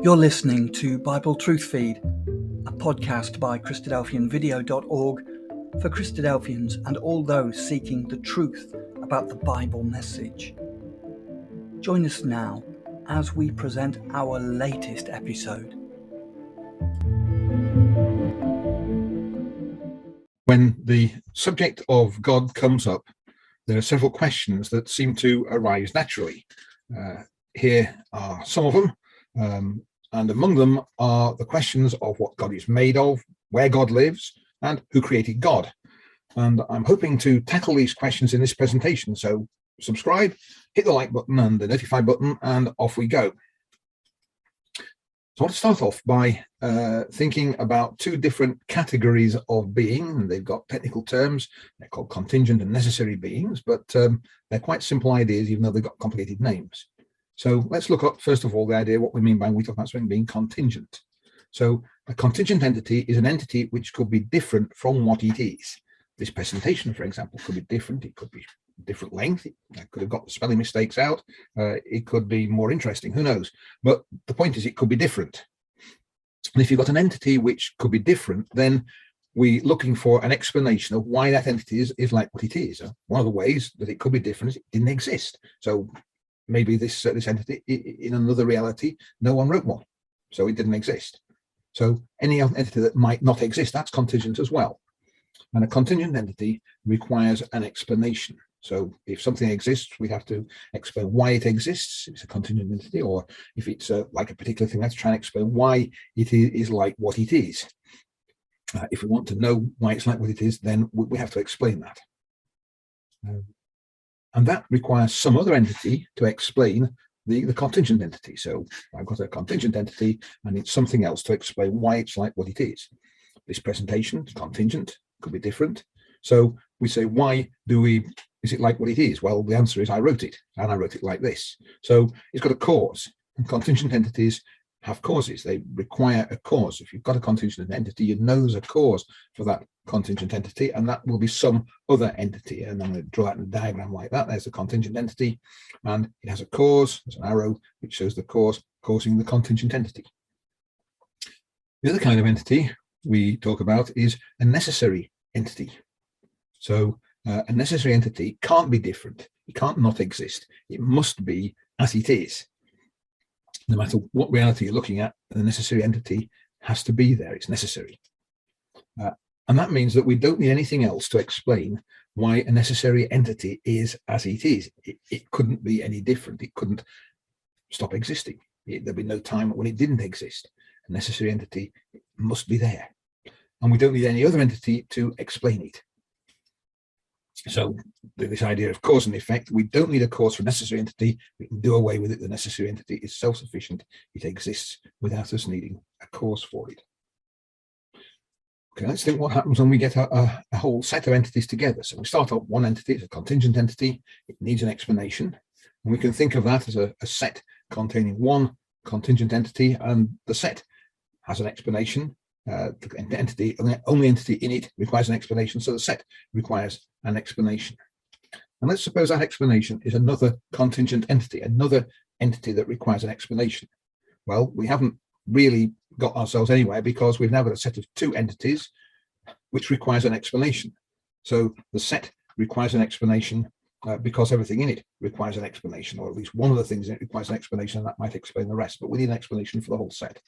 You're listening to Bible Truth Feed, a podcast by Christadelphianvideo.org for Christadelphians and all those seeking the truth about the Bible message. Join us now as we present our latest episode. When the subject of God comes up, there are several questions that seem to arise naturally. Here are some of them, and among them are the questions of what God is made of, where God lives, and who created God. And I'm hoping to tackle these questions in this presentation. So subscribe, hit the like button and the notify button, and off we go. So I want to start off by thinking about two different categories of being, and they've got technical terms. They're called contingent and necessary beings, but they're quite simple ideas, even though they've got complicated names. So let's look up, first of all, the idea what we mean by when we talk about something being contingent. So a contingent entity is an entity which could be different from what it is. This presentation, for example, could be different. It could be different length. It could have got the spelling mistakes out. It could be more interesting. Who knows? But the point is, it could be different. And if you've got an entity which could be different, then we're looking for an explanation of why that entity is like what it is. One of the ways that it could be different is it didn't exist. So maybe this entity in another reality, no one wrote one, so it didn't exist. So any entity that might not exist, that's contingent as well. And a contingent entity requires an explanation. So if something exists, we have to explain why it exists. It's a contingent entity. Or if it's like a particular thing, let's try and explain why it is like what it is. If we want to know why it's like what it is, then we have to explain that. And that requires some other entity to explain the contingent entity. So I've got a contingent entity, and it's something else to explain why it's like what it is. This presentation is contingent, could be different. So we say, why is it like what it is? Well, the answer is I wrote it, and I wrote it like this. So it's got a cause, and contingent entities have causes. They require a cause. If you've got a contingent entity, you know there's a cause for that contingent entity, and that will be some other entity. And I'm going to draw that in a diagram like that. There's a contingent entity, and it has a cause. There's an arrow which shows the cause causing the contingent entity. The other kind of entity we talk about is a necessary entity. So a necessary entity can't be different. It can't not exist. It must be as it is. No matter what reality you're looking at, the necessary entity has to be there. It's necessary. And that means that we don't need anything else to explain why a necessary entity is as it is. It couldn't be any different. It couldn't stop existing. There'd be no time when it didn't exist. A necessary entity must be there. And we don't need any other entity to explain it. So this idea of cause and effect, we don't need a cause for a necessary entity. We can do away with it. The necessary entity is self-sufficient. It exists without us needing a cause for it. Okay, let's think what happens when we get a whole set of entities together. So we start off one entity, it's a contingent entity. It needs an explanation. And we can think of that as a set containing one contingent entity, and the set has an explanation. The only entity in it requires an explanation, so the set requires an explanation. And let's suppose that explanation is another contingent entity, another entity that requires an explanation. Well, we haven't really got ourselves anywhere, because we've now got a set of two entities which requires an explanation. So the set requires an explanation because everything in it requires an explanation, or at least one of the things in it requires an explanation, and that might explain the rest, but we need an explanation for the whole set.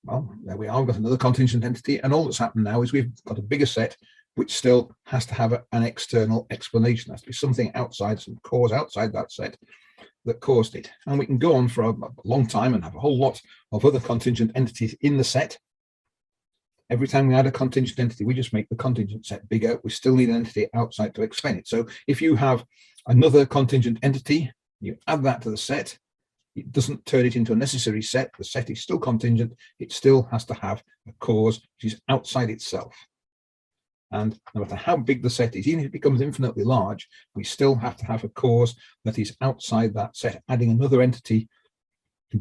Well, there we are. We've got another contingent entity, and all that's happened now is we've got a bigger set which still has to have an external explanation. There has to be something outside, some cause outside that set that caused it. And we can go on for a long time and have a whole lot of other contingent entities in the set. Every time we add a contingent entity, we just make the contingent set bigger. We still need an entity outside to explain it. So if you have another contingent entity, you add that to the set, it doesn't turn it into a necessary set. The set is still contingent. It still has to have a cause which is outside itself. And no matter how big the set is, even if it becomes infinitely large, we still have to have a cause that is outside that set. Adding another entity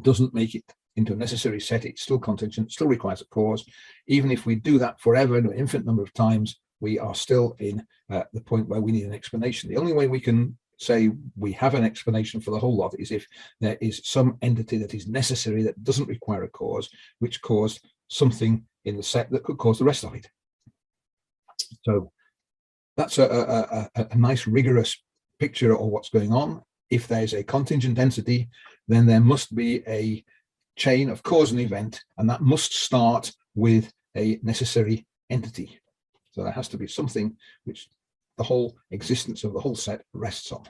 doesn't make it into a necessary set. It's still contingent, still requires a cause. Even if we do that forever and an infinite number of times, we are still in the point where we need an explanation. The only way we can say we have an explanation for the whole lot is if there is some entity that is necessary that doesn't require a cause, which caused something in the set that could cause the rest of it. So that's a nice rigorous picture of what's going on. If there's a contingent entity, then there must be a chain of cause and event, and that must start with a necessary entity. So there has to be something which the whole existence of the whole set rests on.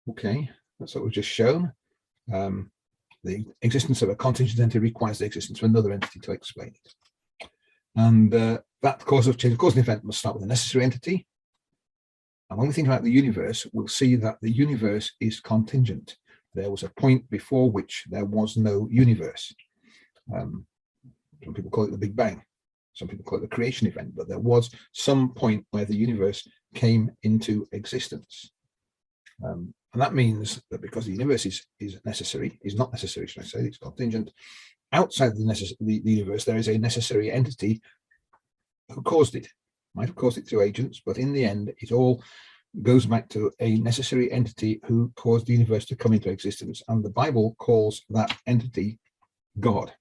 Okay, that's what we've just shown. The existence of a contingent entity requires the existence of another entity to explain it. And that cause of change of cause and event must start with a necessary entity. And when we think about the universe, we'll see that the universe is contingent. There was a point before which there was no universe. Some people call it the Big Bang. Some people call it the creation event, but there was some point where the universe came into existence. And that means that because the universe is not necessary, should I say, it's contingent, outside the universe, there is a necessary entity who caused it. Might have caused it through agents, but in the end, it all goes back to a necessary entity who caused the universe to come into existence. And the Bible calls that entity God.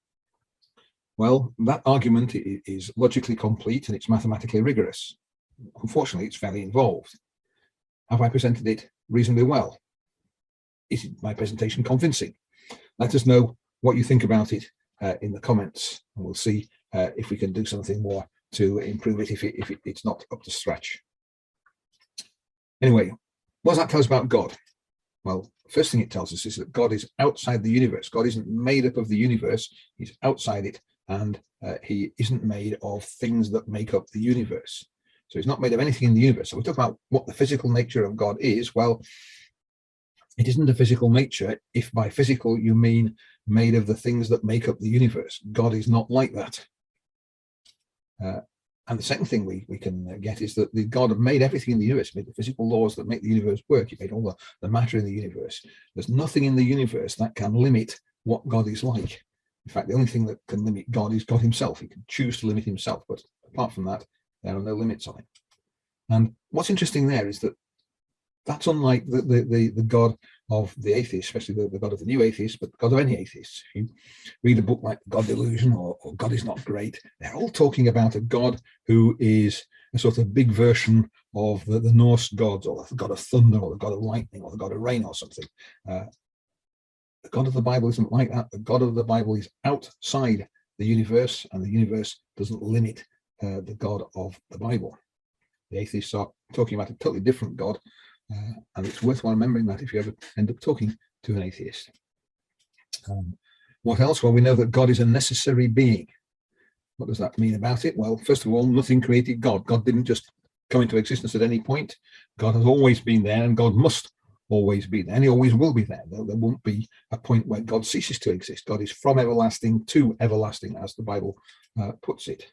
Well, that argument is logically complete and it's mathematically rigorous. Unfortunately, it's fairly involved. Have I presented it reasonably well? Is my presentation convincing? Let us know what you think about it in the comments, and we'll see if we can do something more to improve it if it's not up to scratch. Anyway, what does that tell us about God? Well, first thing it tells us is that God is outside the universe. God isn't made up of the universe, he's outside it, and he isn't made of things that make up the universe. So he's not made of anything in the universe. So we talk about what the physical nature of God is. Well, it isn't a physical nature if by physical you mean made of the things that make up the universe. God is not like that. And the second thing we can get is that the God made everything in the universe, made the physical laws that make the universe work. He made all the matter in the universe. There's nothing in the universe that can limit what God is like. In fact, the only thing that can limit God is God himself. He can choose to limit himself, but apart from that, there are no limits on it. And what's interesting there is that that's unlike the God of the atheist, especially the God of the new atheist, but the God of any atheist. If you read a book like God Delusion or God is Not Great, they're all talking about a God who is a sort of big version of the Norse gods, or the God of thunder, or the God of lightning, or the God of rain, or something. The God of the Bible isn't like that. The God of the Bible is outside the universe, and the universe doesn't limit the God of the Bible. The atheists are talking about a totally different God, and it's worthwhile remembering that if you ever end up talking to an atheist. What else? Well, we know that God is a necessary being. What does that mean about it? Well, first of all, nothing created God. God didn't just come into existence at any point. God has always been there, and God must always be there, and he always will be there. There won't be a point where God ceases to exist. God is from everlasting to everlasting, as the Bible puts it.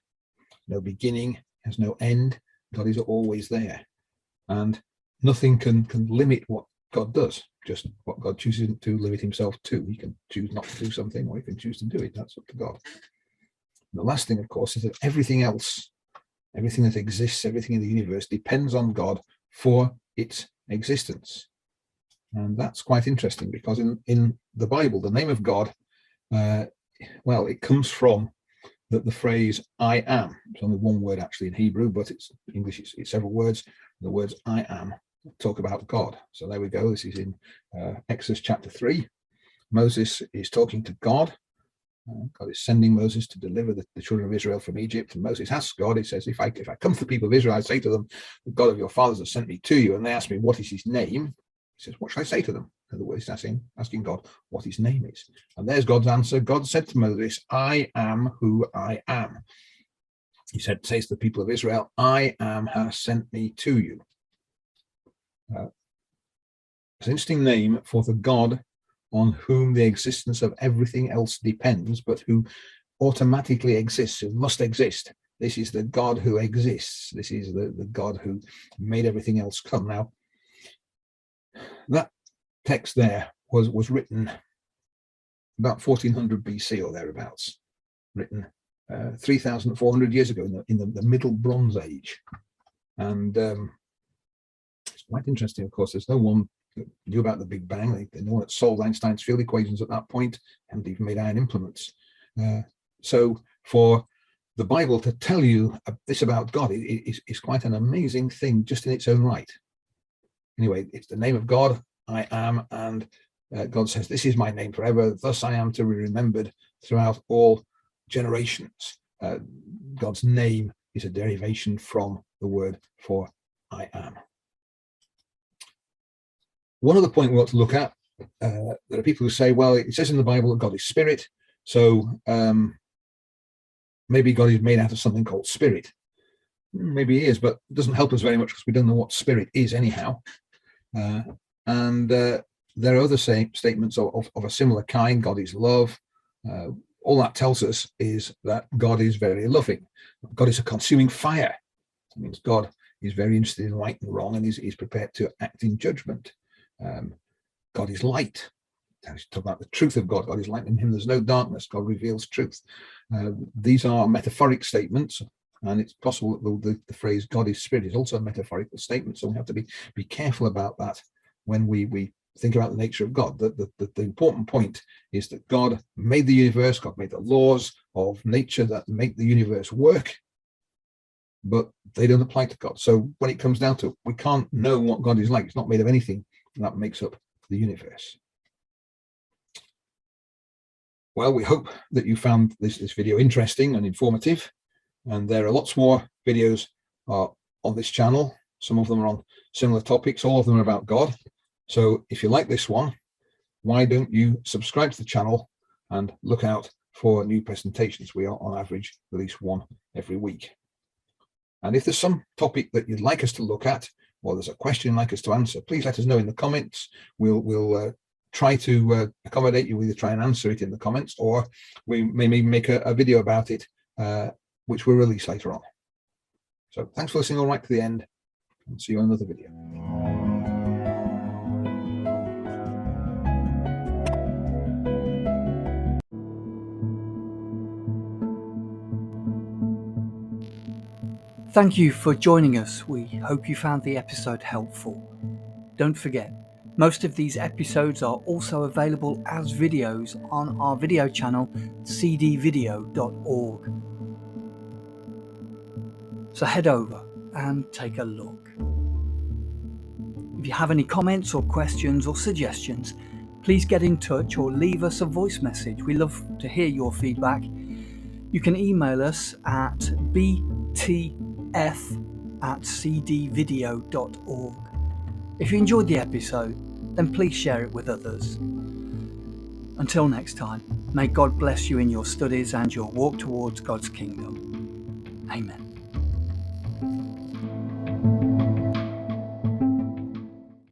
No beginning, has no end. God is always there, and nothing can limit what God does. Just what God chooses to limit himself to. He can choose not to do something, or he can choose to do it. That's up to God. And the last thing, of course, is that everything else, everything that exists, everything in the universe depends on God for its existence. And that's quite interesting, because in the Bible, the name of God, well, it comes from the phrase I am. It's only one word actually in Hebrew, but it's English, it's several words. The words I am talk about God. So there we go. This is in Exodus chapter 3. Moses is talking to God. God is sending Moses to deliver the children of Israel from Egypt. And Moses asks God, he says, if I come to the people of Israel, I say to them, the God of your fathers has sent me to you. And they ask me, what is his name? He says, what shall I say to them? In other words, he's asking God what his name is. And there's God's answer. God said to Moses, I am who I am. He says to the people of Israel, I am has sent me to you. It's an interesting name for the God on whom the existence of everything else depends, but who automatically exists, who must exist. This is the God who exists. This is the God who made everything else come. Now, that text there was written about 1400 BC or thereabouts, written 3,400 years ago in the Middle Bronze Age. And it's quite interesting. Of course, there's no one that knew about the Big Bang. They no one that solved Einstein's field equations at that point, and even made iron implements. So for the Bible to tell you this about God is quite an amazing thing just in its own right. Anyway, it's the name of God, I am, and God says, this is my name forever, thus I am to be remembered throughout all generations. God's name is a derivation from the word for I am. One other point we want to look at, there are people who say, well, it says in the Bible that God is spirit, so maybe God is made out of something called spirit. Maybe he is, but it doesn't help us very much because we don't know what spirit is anyhow. And there are other statements of a similar kind. God is love. All that tells us is that God is very loving. God is a consuming fire. It means God is very interested in right and wrong, and he's prepared to act in judgment. God is light. Talk about the truth of God. God is light, in him there's no darkness. God reveals truth. These are metaphoric statements, and it's possible that the phrase God is spirit is also a metaphorical statement. So we have to be careful about that when we think about the nature of God. The important point is that God made the universe. God made the laws of nature that make the universe work, but they don't apply to God. So when it comes down to it, we can't know what God is like. It's not made of anything that makes up the universe. Well, we hope that you found this video interesting and informative, and there are lots more videos on this channel. Some of them are on similar topics, all of them are about God. So if you like this one, why don't you subscribe to the channel and look out for new presentations? We are on average release one every week. And if there's some topic that you'd like us to look at, or there's a question you'd like us to answer, please let us know in the comments. We'll try to accommodate you. We'll either try and answer it in the comments, or we may make a video about it, which we'll release later on. So thanks for listening all right to the end, and see you on another video. Thank you for joining us. We hope you found the episode helpful. Don't forget, most of these episodes are also available as videos on our video channel, cdvideo.org. So head over and take a look. If you have any comments or questions or suggestions, please get in touch or leave us a voice message. We love to hear your feedback. You can email us at btf@cdvideo.org. If you enjoyed the episode, then please share it with others. Until next time, may God bless you in your studies and your walk towards God's kingdom. Amen.